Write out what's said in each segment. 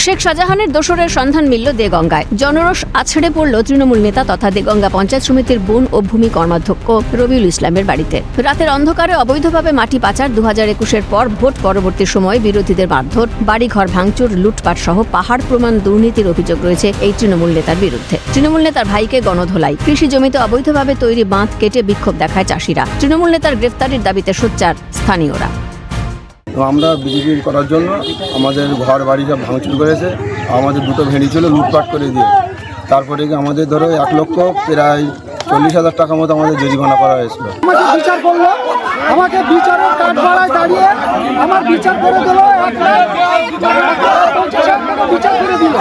শেখ শাহজাহানের দোসরের সন্ধান মিলল দেগঙ্গায়। জনরোষ আছড়ে পড়ল তৃণমূল নেতা তথা দেগঙ্গা পঞ্চায়েত সমিতির বন ও ভূমি কর্মাধ্যক্ষ রবিউল ইসলামের বাড়িতে। রাতের অন্ধকারে অবৈধভাবে মাটি পাচার, 2021-এর পর ভোট পরবর্তী সময়ে বিরোধীদের মারধর, বাড়িঘর ভাঙচুর, লুটপাট সহ পাহাড় প্রমাণ দুর্নীতির অভিযোগ রয়েছে এই তৃণমূল নেতার বিরুদ্ধে। তৃণমূল নেতার ভাইকে গণধোলাই, কৃষি জমিতে অবৈধভাবে তৈরি বাঁধ কেটে বিক্ষোভ দেখায় চাষিরা। তৃণমূল নেতার গ্রেফতারির দাবিতে সোচ্চার স্থানীয়রা। তো আমরা বিজেপি করার জন্য আমাদের ঘর বাড়ি সব ভাঙচুর করেছে, আমাদের দুটো ভেড়ি ছিল লুটপাট করে দিয়ে, তারপরে আমাদের ধরো 1 লক্ষ প্রায় 40,000 টাকা মতো আমাদের জরিমানা করা হয়েছিল। আমাকে বিচার করলো, আমাকে বিচারের কাঠগড়ায় দাঁড়িয়ে আমার বিচার করে দিল, 1,50,000 টাকা বিচার করে দিল।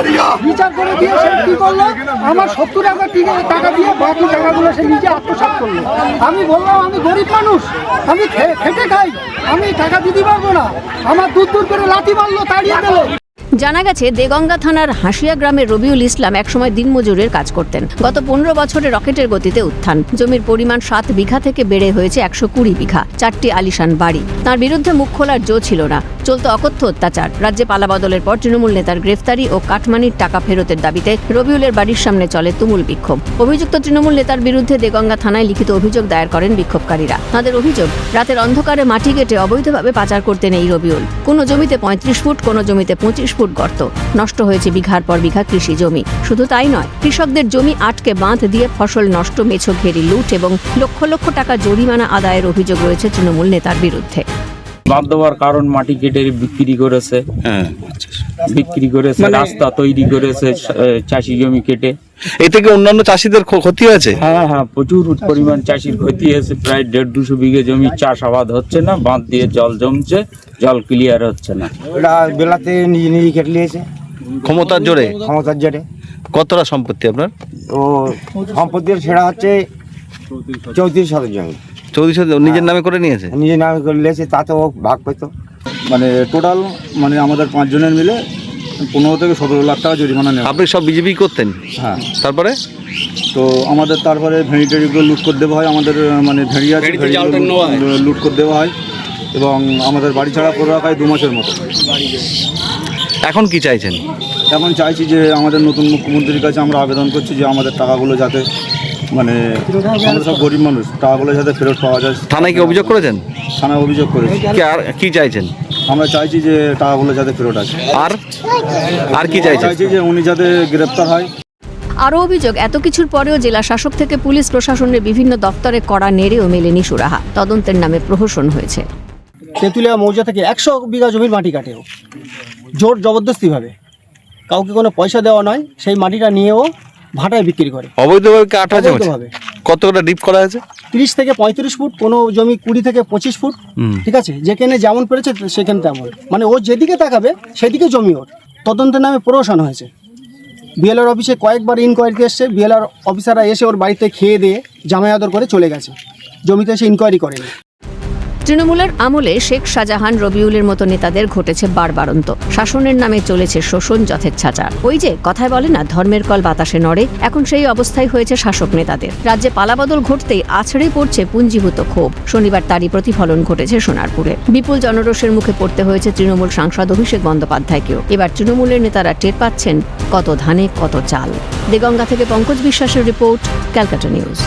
বিচার করে দিয়ে সে কি করলো, আমার 70,000 টাকা দিয়ে বাকি টাকাগুলো সে নিজে আত্মসাৎ করলো। আমি বললাম আমি গরিব মানুষ, আমি খেটে খাই, আমি টাকা দিতে পারবো না। আমার দূর দূর করে লাথি মারলো, তাড়িয়ে দিল। জানা গেছে, দেগঙ্গা থানার হাসিয়া গ্রামের রবিউল ইসলাম একসময় দিনমজুরের কাজ করতেন। গত 15 বছরে রকেটের গতিতে উত্থান, জমির পরিমাণ 7 বিঘা থেকে বেড়ে হয়েছে 120 বিঘা, 4টি আলিশান বাড়ি। তার বিরুদ্ধে মুখ খোলার জো ছিল না, চলত অকথ্য অত্যাচার। রাজ্যে পালাবদলের পর তৃণমূল নেতার গ্রেফতারি ও কাটমানির টাকা ফেরতের দাবিতে রবিউলের বাড়ির সামনে চলে তুমুল বিক্ষোভ। অভিযুক্ত তৃণমূল নেতার বিরুদ্ধে দেগঙ্গা থানায় লিখিত অভিযোগ দায়ের করেন বিক্ষোভকারীরা। তাদের অভিযোগ, রাতের অন্ধকারে মাটি কেটে অবৈধভাবে পাচার করতেন এই রবিউল। কোনো জমিতে 35 ফুট, কোনো জমিতে 25 ফুট গর্ত, নষ্ট হয়েছে বিঘার পর বিঘা কৃষি জমি। শুধু তাই নয়, কৃষকদের জমি আটকে বাঁধ দিয়ে ফসল নষ্ট, মেছো ঘেরি লুট এবং লক্ষ লক্ষ টাকা জরিমানা আদায়ের অভিযোগ রয়েছে তৃণমূল নেতার বিরুদ্ধে। বাদ দেওয়ার কারণ মাটি কেটে বিক্রি করেছে, রাস্তা তৈরি করেছে, চাষি জমি কেটে। এই থেকে অন্যান্য চাষিদের ক্ষতি হয়েছে। হ্যাঁ, প্রচুর পরিমাণ চাষির ক্ষতি হয়েছে। প্রায় 150-200 বিঘে জমি চাষাবাদ হচ্ছে না, বাঁধ দিয়ে জল জমছে, জল ক্লিয়ার হচ্ছে না। ওটা বেলাতে নিজে কেটে নিয়েছে ক্ষমতার জোরে। কতটা সম্পত্তি আপনার? ও সম্পত্তির সেটা হচ্ছে 34,000 জমি। 34,000 নিজের নামে করে নিয়েছে? নিজের নামে করে নিয়েছে, তাতে ও ভাগ পেতো। মানে টোটাল আমাদের 5 জনের মিলে 15 থেকে 17 লাখ টাকা জরিমানা নেওয়া। আপনি সব বিজেপি করতেন? হ্যাঁ। তারপরে তো আমাদের তারপরে ভেড়িটারিগুলো লুট করে দেওয়া হয়, আমাদের ভেড়ি আছে, লুট করে দেওয়া হয় এবং আমাদের বাড়ি ছাড়া করে রাখা হয় 2 মাসের মতো। এখন কি চাইছেন? এখন চাইছি যে আমাদের নতুন মুখ্যমন্ত্রীর কাছে আমরা আবেদন করছি যে আমাদের টাকাগুলো যাতে আমরা সব গরিব মানুষ, টাকাগুলো যাতে ফেরত পাওয়া যায়। থানায় কি অভিযোগ করেছেন? থানায় অভিযোগ করেছি। আর কি চাইছেন? আমরা চাইছি যে টাকাগুলো যাতে ফেরত আসে। আর কি চাইছি যে উনি যাতে গ্রেপ্তার হয়। আরও অভিযোগ, এত কিছুর পরেও জেলা শাসক থেকে পুলিশ প্রশাসনের বিভিন্ন দপ্তরে কড়া নেড়েও মেলেনি সুরাহা। তদন্তের নামে প্রহসন হয়েছে। তেঁতুলিয়া মৌজা থেকে 100 বিঘা জমির মাটি কাটেও জোর জবরদস্তিভাবে, কাউকে কোনো পয়সা দেওয়া নয়, সেই মাটিটা নিয়েও ভাটায় বিক্রি করে অবৈধভাবে। কতটা ডিপ করা হয়েছে? 30 থেকে 35 ফুট, কোনো জমি 20 থেকে 25 ফুট। ঠিক আছে, যেখানে যেমন পেরেছে সেখানে তেমন, মানে ও যেদিকে তাকাবে সেদিকে জমি ওর। তদন্তের নামে প্রহসন হয়েছে। বিএলআর অফিসে কয়েকবার ইনকোয়ারিতে এসছে, বিএলআর অফিসাররা এসে ওর বাড়িতে খেয়ে দিয়ে জামাই আদর করে চলে গেছে, জমিতে এসে ইনকোয়ারি করেনি। তৃণমূলের আমলে শেখ শাহজাহান, রবিউলের মতো নেতাদের ঘটেছে বাড়বাড়ন্ত। শাসনের নামে চলেছে শোষণ, যথেচ্ছাচার। ওই যে কথায় বলে না, ধর্মের কল বাতাসে নড়ে, এখন সেই অবস্থায় হয়েছে শাসক নেতাদের। রাজ্যে পালাবদল ঘটতেই আছড়ে পড়ছে পুঞ্জীভূত ক্ষোভ। শনিবার তারই প্রতিফলন ঘটেছে সোনারপুরে। বিপুল জনরোষের মুখে পড়তে হয়েছে তৃণমূল সাংসদ অভিষেক বন্দ্যোপাধ্যায়কেও। এবার তৃণমূলের নেতারা টের পাচ্ছেন কত ধানে কত চাল। দেগঙ্গা থেকে পঙ্কজ বিশ্বাসের রিপোর্ট, ক্যালকাটা নিউজ।